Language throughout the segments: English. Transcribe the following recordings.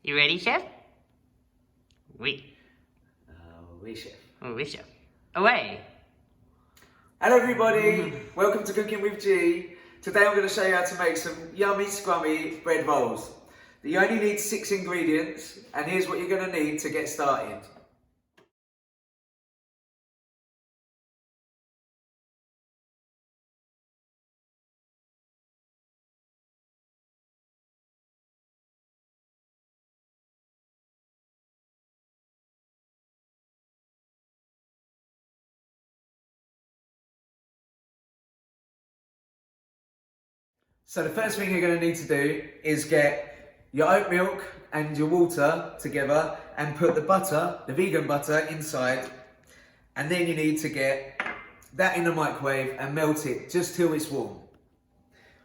You ready, Chef? Oui. Oui, chef. Oui, Chef. Away. Hello everybody, welcome to Cooking with G. Today I'm going to show you how to make some yummy, scrummy bread rolls. You only need 6 ingredients, and here's what you're going to need to get started. So the first thing you're going to need to do is get your oat milk and your water together and put the butter, the vegan butter, inside. And then you need to get that in the microwave and melt it just till it's warm.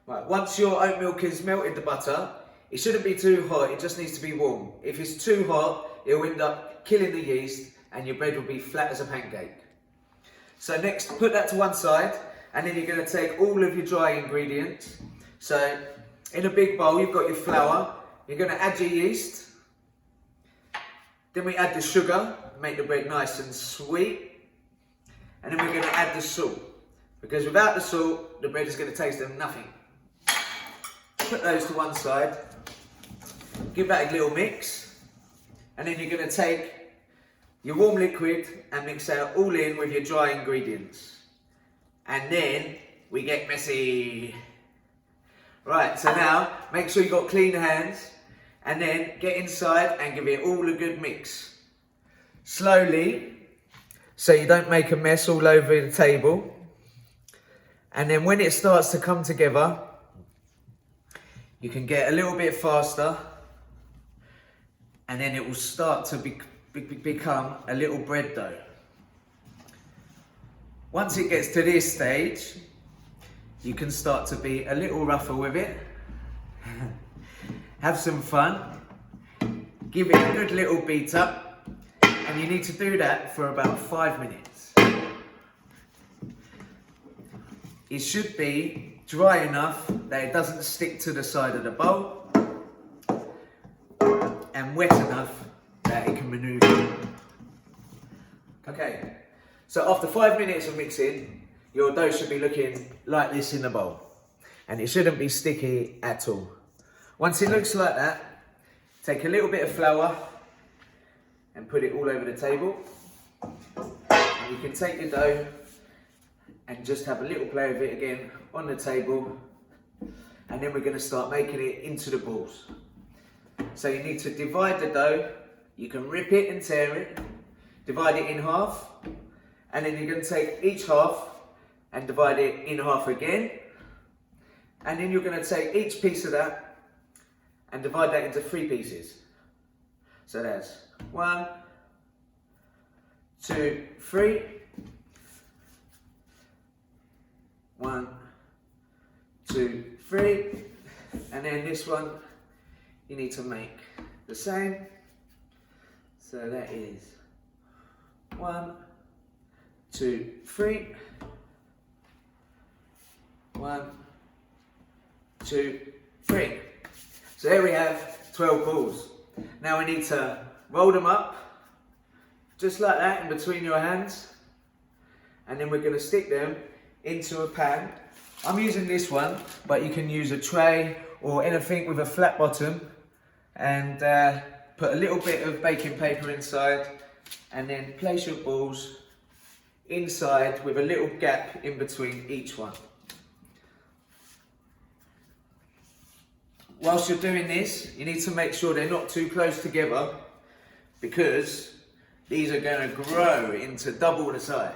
Right, once your oat milk has melted the butter, it shouldn't be too hot, it just needs to be warm. If it's too hot, it'll end up killing the yeast and your bread will be flat as a pancake. So next, put that to one side, and then you're going to take all of your dry ingredients. So in a big bowl, you've got your flour, you're going to add your yeast, then we add the sugar, make the bread nice and sweet, and then we're going to add the salt, because without the salt, the bread is going to taste of nothing. Put those to one side, give that a little mix, and then you're going to take your warm liquid and mix that all in with your dry ingredients. And then we get messy. Right, so now make sure you've got clean hands, and then get inside and give it all a good mix. Slowly, so you don't make a mess all over the table. And then when it starts to come together, you can get a little bit faster, and then it will start to become a little bread dough. Once it gets to this stage, you can start to be a little rougher with it. Have some fun. Give it a good little beat up, and you need to do that for about 5 minutes. It should be dry enough that it doesn't stick to the side of the bowl, and wet enough that it can manoeuvre. Okay, so after 5 minutes of mixing, your dough should be looking like this in the bowl, and it shouldn't be sticky at all. Once it looks like that, take a little bit of flour and put it all over the table. And you can take your dough and just have a little play with it again on the table, and then we're going to start making it into the balls. So you need to divide the dough. You can rip it and tear it, divide it in half, and then you're going to take each half and divide it in half again, and then you're going to take each piece of that and divide that into 3 pieces. So that's 1, 2, 3. 1, 2, 3, and then this one you need to make the same. So that is 1, 2, 3. 1, 2, 3. So there we have 12 balls. Now we need to roll them up, just like that, in between your hands. And then we're going to stick them into a pan. I'm using this one, but you can use a tray or anything with a flat bottom. And put a little bit of baking paper inside. And then place your balls inside with a little gap in between each one. Whilst you're doing this, you need to make sure they're not too close together, because these are going to grow into double the size.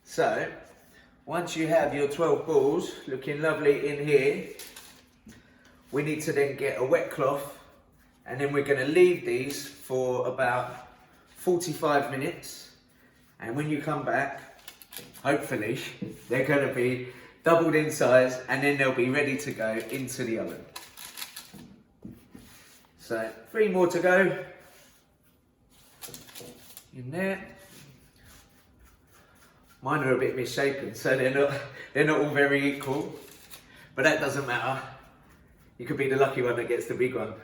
So, once you have your 12 balls looking lovely in here, we need to then get a wet cloth, and then we're going to leave these for about 45 minutes. And when you come back, hopefully, they're going to be doubled in size, and then they'll be ready to go into the oven. So 3 more to go in there. Mine are a bit misshapen, so they're not all very equal, but that doesn't matter. You could be the lucky one that gets the big one.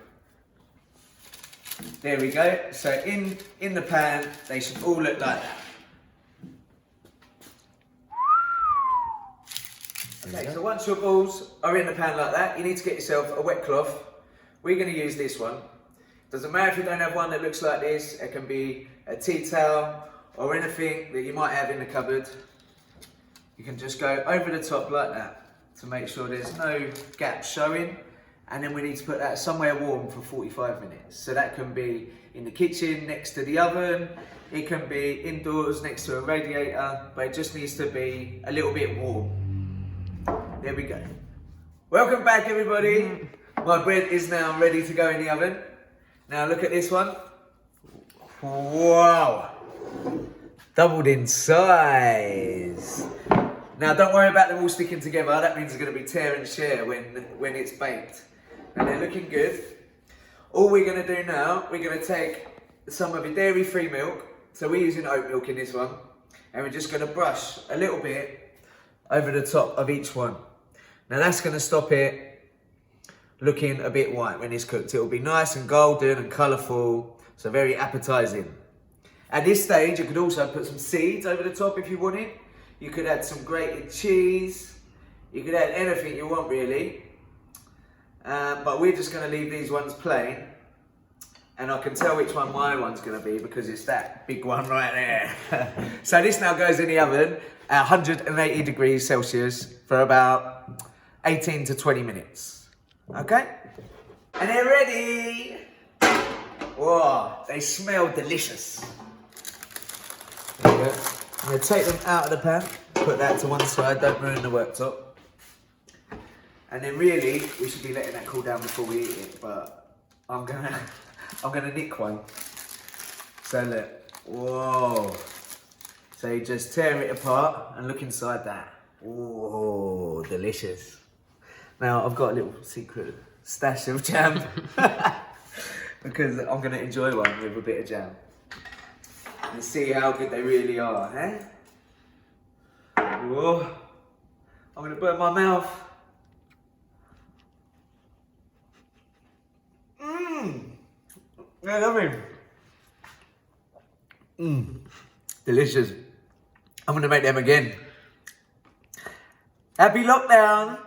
There we go. So in the pan, they should all look like that. Okay, so once your balls are in the pan like that, you need to get yourself a wet cloth. We're going to use this one. Doesn't matter if you don't have one that looks like this. It can be a tea towel or anything that you might have in the cupboard. You can just go over the top like that to make sure there's no gaps showing. And then we need to put that somewhere warm for 45 minutes. So that can be in the kitchen next to the oven. It can be indoors next to a radiator, but it just needs to be a little bit warm. There we go. Welcome back, everybody. My bread is now ready to go in the oven. Now look at this one. Wow. Doubled in size. Now don't worry about them all sticking together. That means it's going to be tear and share when it's baked. Now they're looking good. All we're going to do now, we're going to take some of the dairy-free milk. So we're using oat milk in this one. And we're just going to brush a little bit over the top of each one. Now that's going to stop it looking a bit white when it's cooked. It will be nice and golden and colourful, so very appetising. At this stage, you could also put some seeds over the top if you wanted. You could add some grated cheese. You could add anything you want, really. But we're just going to leave these ones plain. And I can tell which one my one's going to be because it's that big one right there. So this now goes in the oven at 180 degrees Celsius for about 18 to 20 minutes. Okay? And they're ready! Whoa, they smell delicious. There we go. I'm going to take them out of the pan, put that to one side, don't ruin the worktop. And then really, we should be letting that cool down before we eat it, but I'm gonna nick one. So look, whoa. So you just tear it apart and look inside that. Oh, delicious. Now I've got a little secret stash of jam because I'm gonna enjoy one with a bit of jam. And see how good they really are, eh? Whoa. I'm gonna burn my mouth. Yeah, lovely. Delicious. I'm gonna make them again. Happy lockdown.